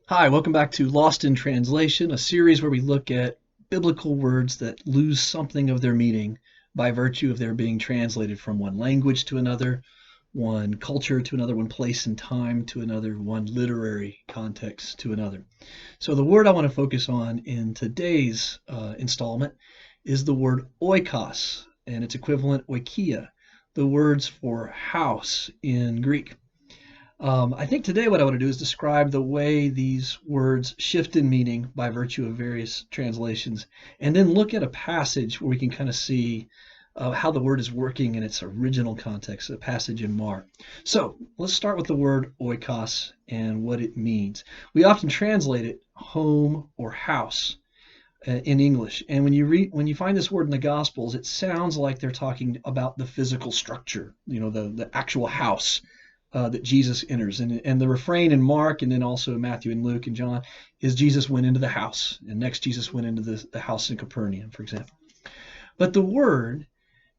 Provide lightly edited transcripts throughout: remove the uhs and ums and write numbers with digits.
Hi, welcome back to Lost in Translation, a series where we look at biblical words that lose something of their meaning by virtue of their being translated from one language to another, one culture to another, one place and time to another, one literary context to another. So, the word I want to focus on in today's installment is the word oikos and its equivalent oikia, the words for house in Greek. I think today what I want to do is describe the way these words shift in meaning by virtue of various translations, and then look at a passage where we can kind of see how the word is working in its original context, a passage in Mark. So let's start with the word oikos and what it means. We often translate it home or house in English, and when you find this word in the Gospels, it sounds like they're talking about the physical structure, the actual house that Jesus enters. And the refrain in Mark and then also Matthew and Luke and John is Jesus went into the house. And next Jesus went into the house in Capernaum, for example. But the word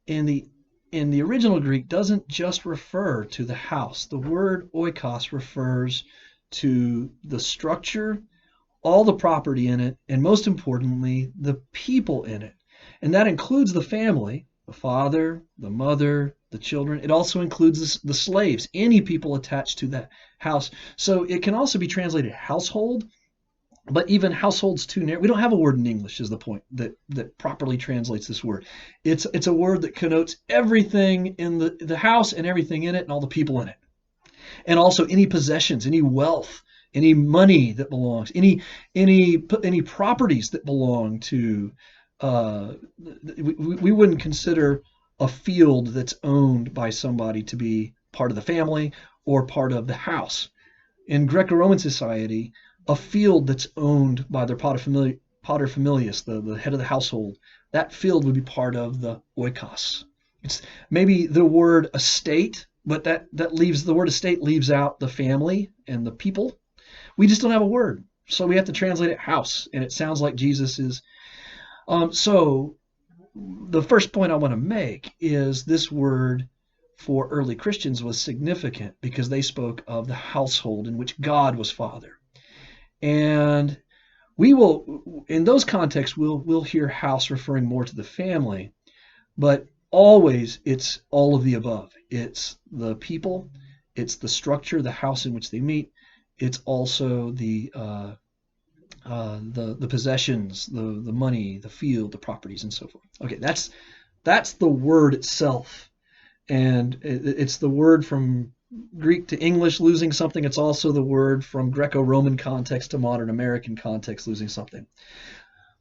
in the original Greek doesn't just refer to the house. The word oikos refers to the structure, all the property in it, and most importantly, the people in it. And that includes the family, the father, the mother, the children. It also includes the slaves, any people attached to that house. So it can also be translated household, but even households too narrow. We don't have a word in English, is the point that properly translates this word. It's a word that connotes everything in the house and everything in it and all the people in it, and also any possessions, any wealth, any money that belongs, any properties that belong to. We wouldn't consider a field that's owned by somebody to be part of the family or part of the house. In Greco-Roman society, a field that's owned by their paterfamilias, the head of the household, that field would be part of the oikos. It's maybe the word estate, but that leaves the word estate leaves out the family and the people. We just don't have a word, so we have to translate it house, and it sounds like Jesus is. So the first point I want to make is this word for early Christians was significant because they spoke of the household in which God was Father. And we will, in those contexts, we'll hear house referring more to the family, but always it's all of the above. It's the people, it's the structure, the house in which they meet. It's also the possessions, the money, the field, the properties, and so forth. Okay, that's the word itself, and it's the word from Greek to English losing something. It's also the word from Greco-Roman context to modern American context losing something.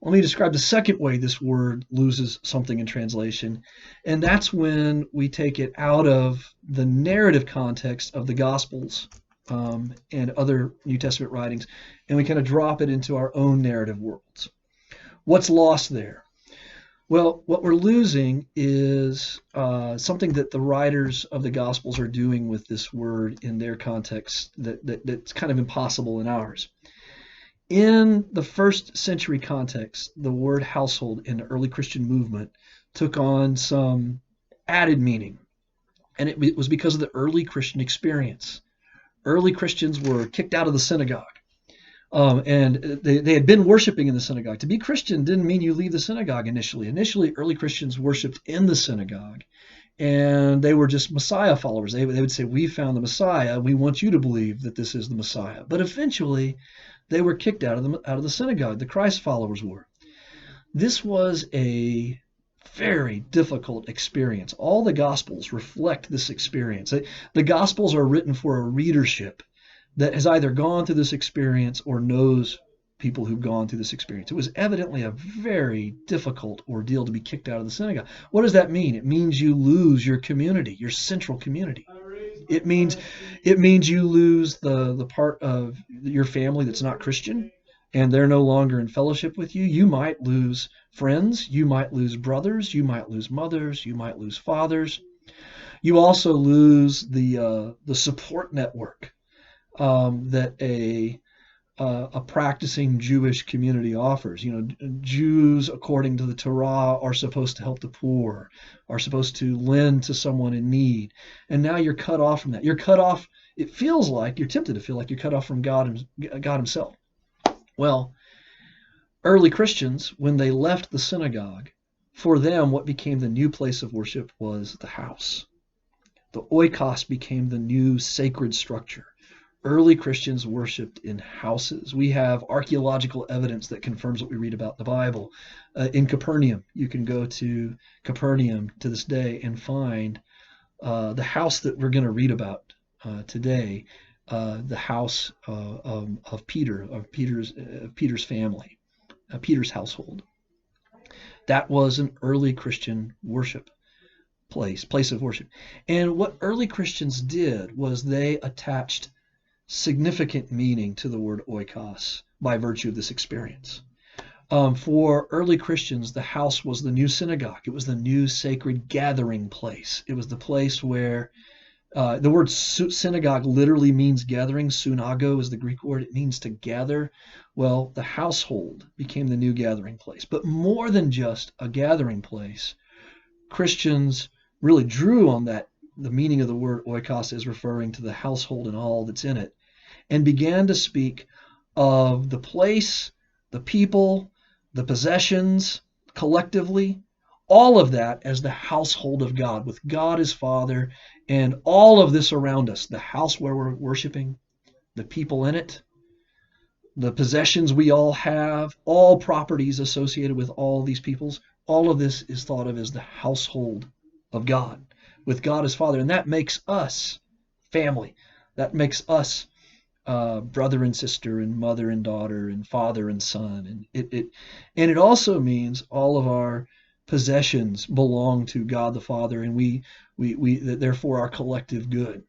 Let me describe the second way this word loses something in translation, and that's when we take it out of the narrative context of the Gospels and other New Testament writings, and we kind of drop it into our own narrative worlds. What's lost there? Well, what we're losing is something that the writers of the Gospels are doing with this word in their context that's kind of impossible in ours. In the first century context, the word household in the early Christian movement took on some added meaning, and it was because of the early Christian experience. Early Christians were kicked out of the synagogue. And they had been worshiping in the synagogue. To be Christian didn't mean you leave the synagogue initially. Initially, early Christians worshiped in the synagogue, and they were just Messiah followers. They would say, "We found the Messiah. We want you to believe that this is the Messiah." But eventually, they were kicked out of the synagogue. The Christ followers were. This was a very difficult experience. All the Gospels reflect this experience. The Gospels are written for a readership that has either gone through this experience or knows people who've gone through this experience. It was evidently a very difficult ordeal to be kicked out of the synagogue. What does that mean? It means you lose your community, your central community. It means you lose the part of your family that's not Christian, and they're no longer in fellowship with you. You might lose friends, you might lose brothers, you might lose mothers, you might lose fathers. You also lose the support network that a practicing Jewish community offers. Jews, according to the Torah, are supposed to help the poor, are supposed to lend to someone in need. And now you're cut off from that. You're cut off. It feels like you're tempted to feel like you're cut off from God Himself. Well, early Christians, when they left the synagogue, for them, what became the new place of worship was the house. The oikos became the new sacred structure. Early Christians worshipped in houses. We have archaeological evidence that confirms what we read about the Bible. In Capernaum, you can go to Capernaum to this day and find the house that we're going to read about today, the house of Peter's family, Peter's household. That was an early Christian worship place of worship. And what early Christians did was they attached significant meaning to the word oikos by virtue of this experience. For early Christians, the house was the new synagogue. It was the new sacred gathering place. It was the place where the word synagogue literally means gathering. Sunago is the Greek word. It means to gather. Well, the household became the new gathering place. But more than just a gathering place, Christians really drew on that, the meaning of the word oikos as referring to the household and all that's in it, and began to speak of the place, the people, the possessions, collectively, all of that as the household of God, with God as Father, and all of this around us, the house where we're worshiping, the people in it, the possessions we all have, all properties associated with all these peoples, all of this is thought of as the household of God, with God as Father. And that makes us family. That makes us brother and sister and mother and daughter and father and son. And it also means all of our possessions belong to God the Father, and we therefore our collective good.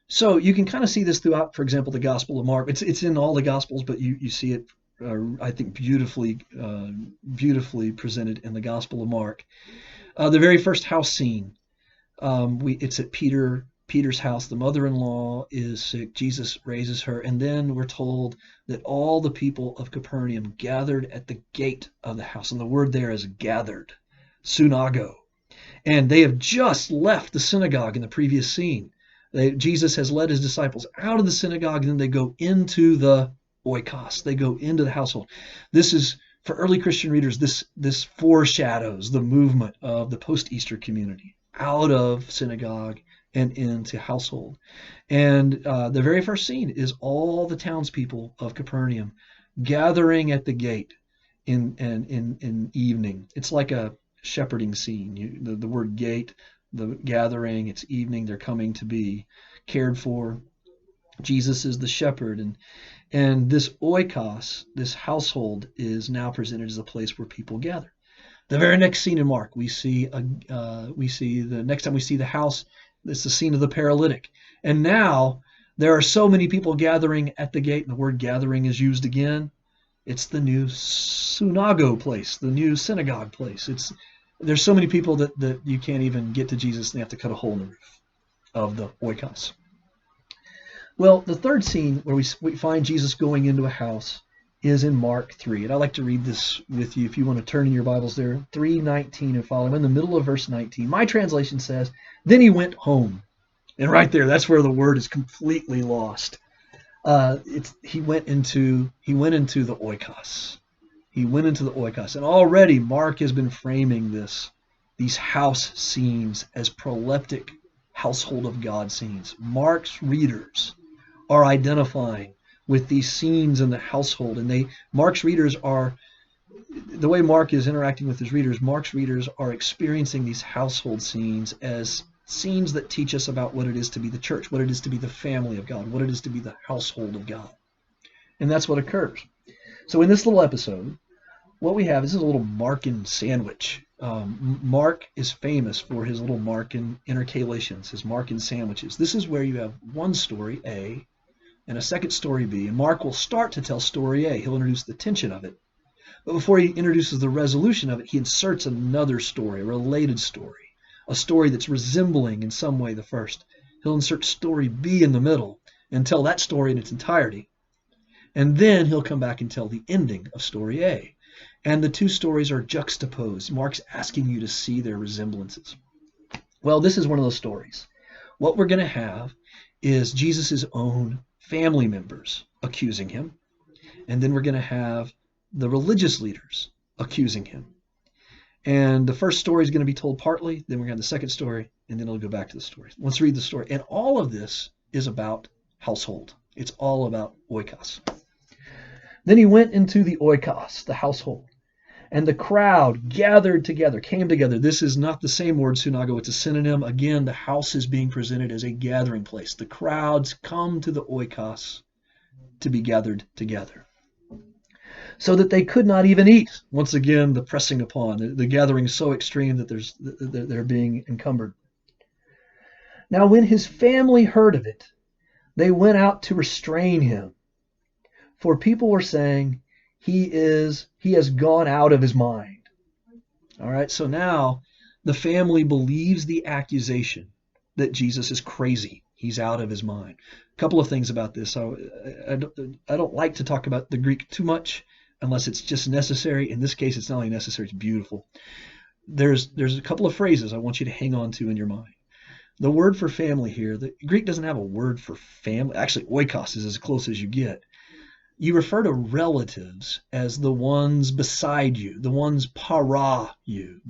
So you can kind of see this throughout, for example, the Gospel of Mark. It's in all the Gospels, but you see it, I think, beautifully presented in the Gospel of Mark. The very first house scene, it's at Peter's house. The mother-in-law is sick. Jesus raises her, and then we're told that all the people of Capernaum gathered at the gate of the house, and the word there is gathered, sunago. And they have just left the synagogue in the previous scene. Jesus has led his disciples out of the synagogue, and then they go into the oikos. They go into the household. This is, for early Christian readers, this foreshadows the movement of the post-Easter community out of synagogue and into household. And the very first scene is all the townspeople of Capernaum gathering at the gate in evening. It's like a shepherding scene. The word gate, the gathering, it's evening, they're coming to be cared for. Jesus is the shepherd, and this oikos, this household, is now presented as a place where people gather. The very next scene in Mark, we see the next time we see the house, it's the scene of the paralytic. And now there are so many people gathering at the gate, and the word gathering is used again. It's the new sunago place, the new synagogue place. There's so many people that you can't even get to Jesus, and they have to cut a hole in the roof of the oikos. Well, the third scene where we find Jesus going into a house is in Mark 3. And I'd like to read this with you if you want to turn in your Bibles there, 3:19 and following. I'm in the middle of verse 19. My translation says, then he went home. And right there, that's where the word is completely lost. He went into the oikos. He went into the oikos. And already Mark has been framing these house scenes as proleptic household of God scenes. Mark's readers are identifying with these scenes in the household, and Mark's readers are, the way Mark is interacting with his readers, Mark's readers are experiencing these household scenes as scenes that teach us about what it is to be the church, what it is to be the family of God, what it is to be the household of God. And that's what occurs. So in this little episode, what we have is a little Markan sandwich. Mark is famous for his little Markan intercalations, his Markan sandwiches. This is where you have one story, A, and a second story, B. And Mark will start to tell story A. He'll introduce the tension of it. But before he introduces the resolution of it, he inserts another story, a related story, a story that's resembling in some way the first. He'll insert story B in the middle and tell that story in its entirety. And then he'll come back and tell the ending of story A. And the two stories are juxtaposed. Mark's asking you to see their resemblances. Well, this is one of those stories. What we're going to have is Jesus' own family members accusing him. And then we're going to have the religious leaders accusing him. And the first story is going to be told partly, then we're going to have the second story, and then it'll go back to the story. Let's read the story. And all of this is about household. It's all about oikos. Then he went into the oikos, the household, and the crowd gathered together, came together. This is not the same word, synagogue, it's a synonym. Again, the house is being presented as a gathering place. The crowds come to the oikos to be gathered together, so that they could not even eat. Once again, the pressing upon, the gathering is so extreme that they're being encumbered. Now when his family heard of it, they went out to restrain him, for people were saying, he has gone out of his mind. All right, so now the family believes the accusation that Jesus is crazy. He's out of his mind. A couple of things about this. I don't like to talk about the Greek too much unless it's just necessary. In this case, it's not only necessary, it's beautiful. There's a couple of phrases I want you to hang on to in your mind. The word for family here, the Greek doesn't have a word for family. Actually, oikos is as close as you get. You refer to relatives as the ones beside you, the ones para you.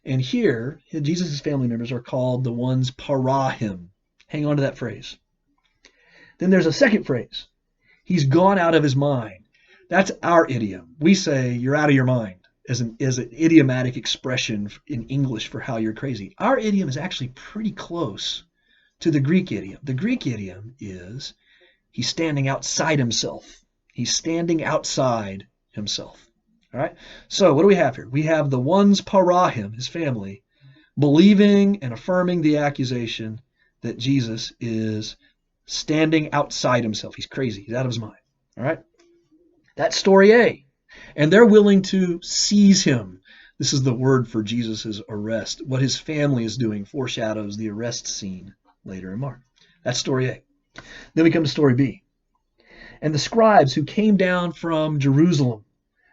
And here, Jesus' family members are called the ones para him. Hang on to that phrase. Then there's a second phrase. He's gone out of his mind. That's our idiom. We say you're out of your mind as an idiomatic expression in English for how you're crazy. Our idiom is actually pretty close to the Greek idiom. The Greek idiom is he's standing outside himself. He's standing outside himself. All right? So what do we have here? We have the ones para him, his family, believing and affirming the accusation that Jesus is standing outside himself. He's crazy. He's out of his mind. All right? That's story A. And they're willing to seize him. This is the word for Jesus' arrest. What his family is doing foreshadows the arrest scene later in Mark. That's story A. Then we come to story B. And the scribes who came down from Jerusalem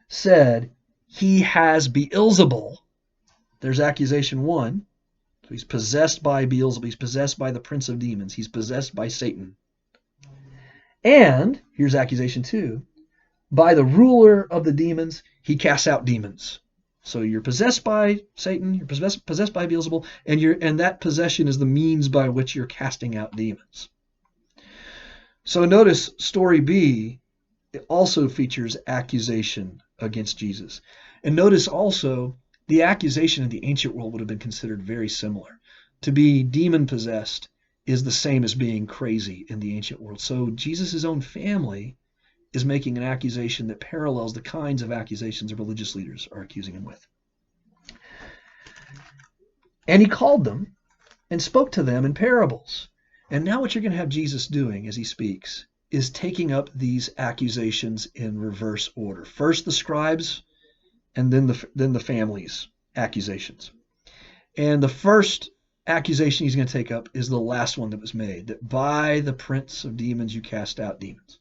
said, he has Beelzebul. There's accusation one. So he's possessed by Beelzebul. He's possessed by the prince of demons. He's possessed by Satan. And, here's accusation two, by the ruler of the demons, he casts out demons. So you're possessed by Satan, you're possessed by Beelzebul, and that possession is the means by which you're casting out demons. So notice story B, it also features accusation against Jesus. And notice also the accusation in the ancient world would have been considered very similar. To be demon-possessed is the same as being crazy in the ancient world. So Jesus' own family is making an accusation that parallels the kinds of accusations the religious leaders are accusing him with. And he called them and spoke to them in parables. And now what you're going to have Jesus doing as he speaks is taking up these accusations in reverse order. First the scribes, and then the family's accusations. And the first accusation he's going to take up is the last one that was made, that by the prince of demons you cast out demons.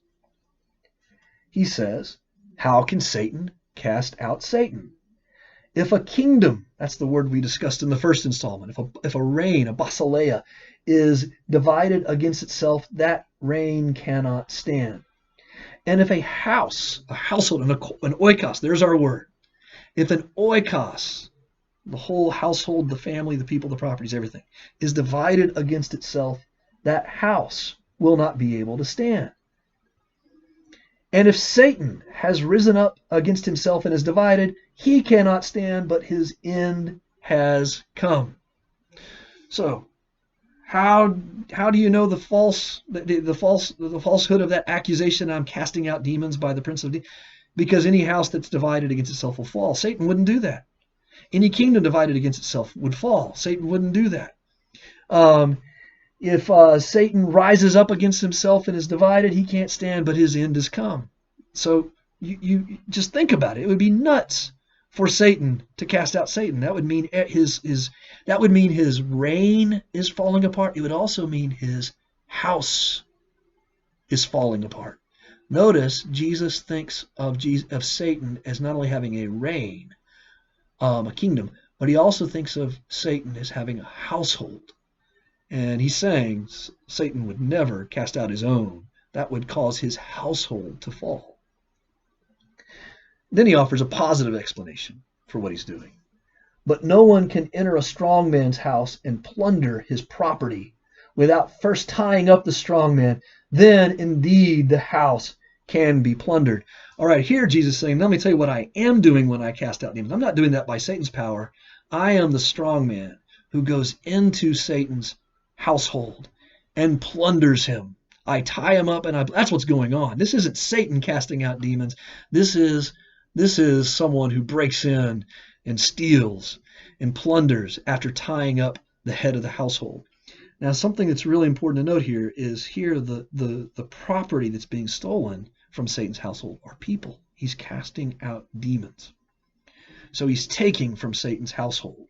He says, how can Satan cast out Satan? If a kingdom, that's the word we discussed in the first installment, if a reign, a basileia, is divided against itself, that reign cannot stand. And if a house, a household, an oikos, there's our word. If an oikos, the whole household, the family, the people, the properties, everything, is divided against itself, that house will not be able to stand. And if Satan has risen up against himself and is divided, he cannot stand, but his end has come. So, how do you know the falsehood of that accusation? I'm casting out demons by the prince of demons. Because any house that's divided against itself will fall. Satan wouldn't do that. Any kingdom divided against itself would fall. Satan wouldn't do that. If Satan rises up against himself and is divided, he can't stand, but his end has come. So you just think about it. It would be nuts for Satan to cast out Satan. That would mean his reign is falling apart. It would also mean his house is falling apart. Notice Jesus thinks of Satan as not only having a reign, a kingdom, but he also thinks of Satan as having a household. And he's saying Satan would never cast out his own. That would cause his household to fall. Then he offers a positive explanation for what he's doing. But no one can enter a strong man's house and plunder his property without first tying up the strong man. Then indeed the house can be plundered. All right, here Jesus is saying, let me tell you what I am doing when I cast out demons. I'm not doing that by Satan's power. I am the strong man who goes into Satan's household and plunders him. I tie him up, and that's what's going on. This isn't Satan casting out demons. This is someone who breaks in and steals and plunders after tying up the head of the household. Now, something that's really important to note here is the property that's being stolen from Satan's household are people. He's casting out demons. So he's taking from Satan's household.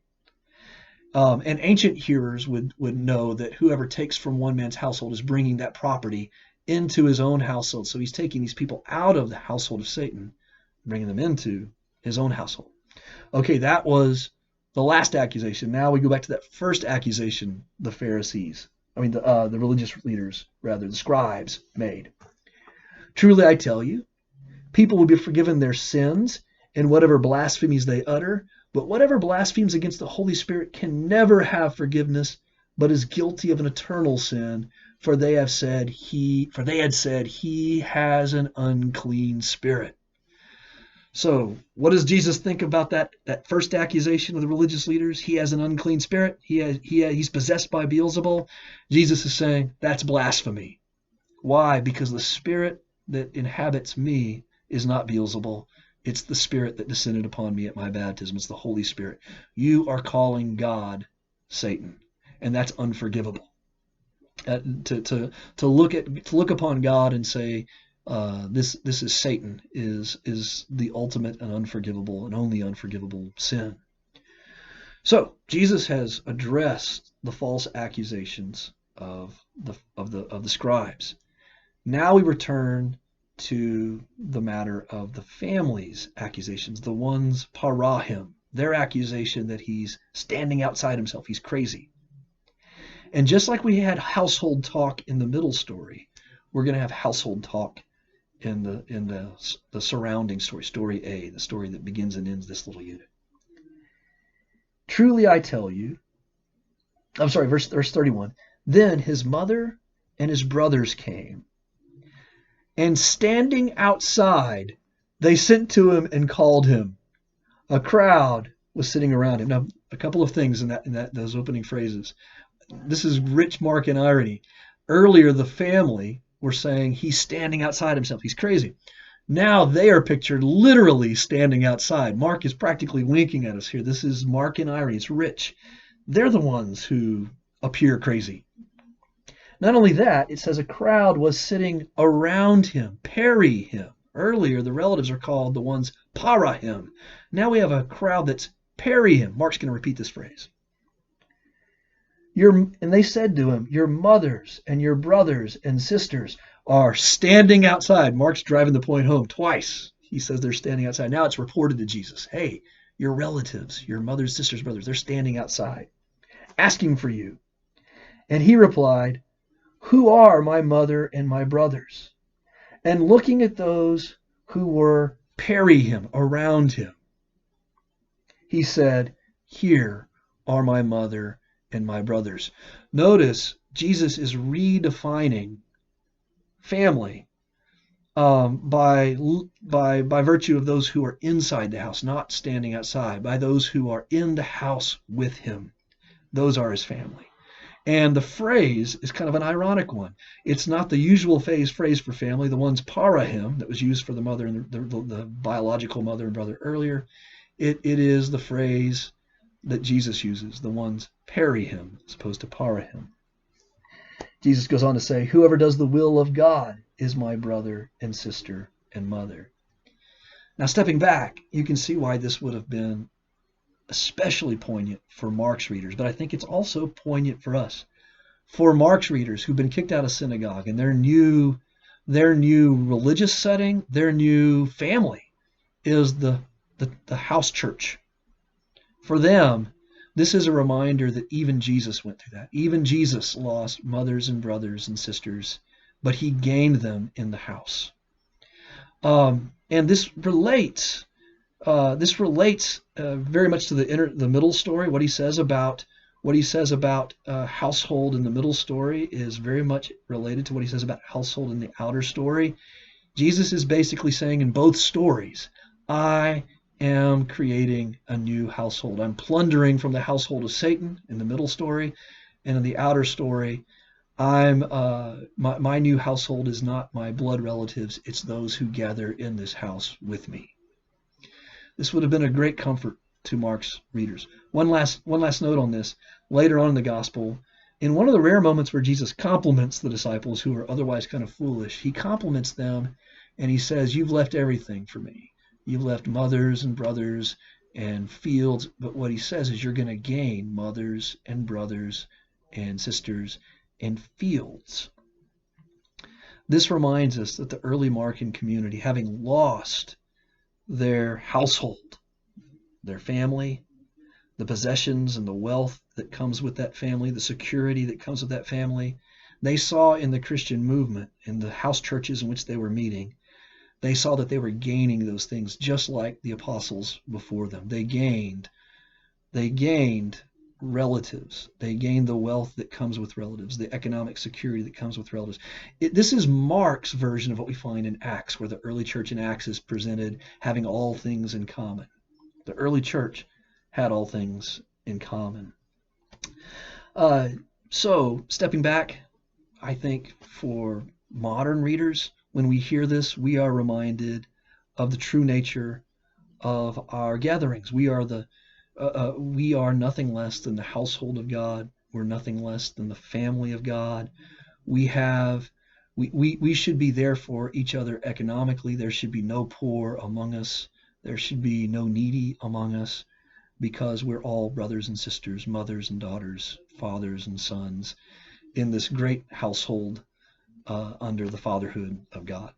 And ancient hearers would know that whoever takes from one man's household is bringing that property into his own household. So he's taking these people out of the household of Satan, bringing them into his own household. Okay, that was the last accusation. Now we go back to that first accusation the religious leaders, rather, the scribes made. Truly I tell you, people will be forgiven their sins and whatever blasphemies they utter, but whatever blasphemes against the Holy Spirit can never have forgiveness, but is guilty of an eternal sin, for they had said he has an unclean spirit. So, what does Jesus think about that first accusation of the religious leaders? He has an unclean spirit. He's possessed by Beelzebul. Jesus is saying that's blasphemy. Why? Because the spirit that inhabits me is not Beelzebul. It's the Spirit that descended upon me at my baptism. It's the Holy Spirit. You are calling God Satan, and that's unforgivable. To look upon God and say this is Satan is the ultimate and unforgivable and only unforgivable sin. So Jesus has addressed the false accusations of the scribes. Now we return to the matter of the family's accusations, the ones parahim, their accusation that he's standing outside himself, he's crazy. And just like we had household talk in the middle story, we're going to have household talk in the surrounding story, story A, the story that begins and ends this little unit. Truly I tell you, verse 31, then his mother and his brothers came, and standing outside, they sent to him and called him. A crowd was sitting around him. Now, a couple of things in those opening phrases. This is rich mark and irony. Earlier, the family were saying he's standing outside himself. He's crazy. Now they are pictured literally standing outside. Mark is practically winking at us here. This is mark and irony. It's rich. They're the ones who appear crazy. Not only that, it says a crowd was sitting around him, peri him. Earlier, the relatives are called the ones para him. Now we have a crowd that's peri him. Mark's going to repeat this phrase. And they said to him, your mothers and your brothers and sisters are standing outside. Mark's driving the point home twice. He says they're standing outside. Now it's reported to Jesus. Hey, your relatives, your mothers, sisters, brothers, they're standing outside, asking for you. And he replied, who are my mother and my brothers? And looking at those who were peri him, around him, he said, here are my mother and my brothers. Notice Jesus is redefining family by virtue of those who are inside the house, not standing outside, by those who are in the house with him. Those are his family. And the phrase is kind of an ironic one. It's not the usual phrase for family, the ones para him that was used for the mother and the biological mother and brother earlier. It is the phrase that Jesus uses, the ones peri him as opposed to para him. Jesus goes on to say, whoever does the will of God is my brother and sister and mother. Now, stepping back, you can see why this would have been especially poignant for Mark's readers, but I think it's also poignant for us. For Mark's readers who've been kicked out of synagogue and they're new Their new religious setting, their new family is the house church. For them, this is a reminder that even Jesus went through that. Even Jesus lost mothers and brothers and sisters, but he gained them in the house. And this relates very much to the middle story. What he says about household in the middle story is very much related to what he says about household in the outer story. Jesus is basically saying in both stories, I am creating a new household. I'm plundering from the household of Satan in the middle story, and in the outer story, my new household is not my blood relatives, it's those who gather in this house with me. This would have been a great comfort to Mark's readers. One last note on this. Later on in the gospel, in one of the rare moments where Jesus compliments the disciples who are otherwise kind of foolish, he compliments them and he says, "You've left everything for me. You've left mothers and brothers and fields." But what he says is, you're going to gain mothers and brothers and sisters and fields. This reminds us that the early Markan community, having lost their household, their family, the possessions and the wealth that comes with that family, the security that comes with that family, they saw in the Christian movement, in the house churches in which they were meeting, they saw that they were gaining those things just like the apostles before them. They gained relatives. They gained the wealth that comes with relatives, the economic security that comes with relatives. This is Mark's version of what we find in Acts, where the early church in Acts is presented having all things in common. The early church had all things in common. So, stepping back, I think for modern readers, when we hear this, we are reminded of the true nature of our gatherings. We are nothing less than the household of God. We're nothing less than the family of God. We have we should be there for each other economically. There should be no poor among us. There should be no needy among us, because we're all brothers and sisters, mothers and daughters, fathers and sons in this great household under the fatherhood of God.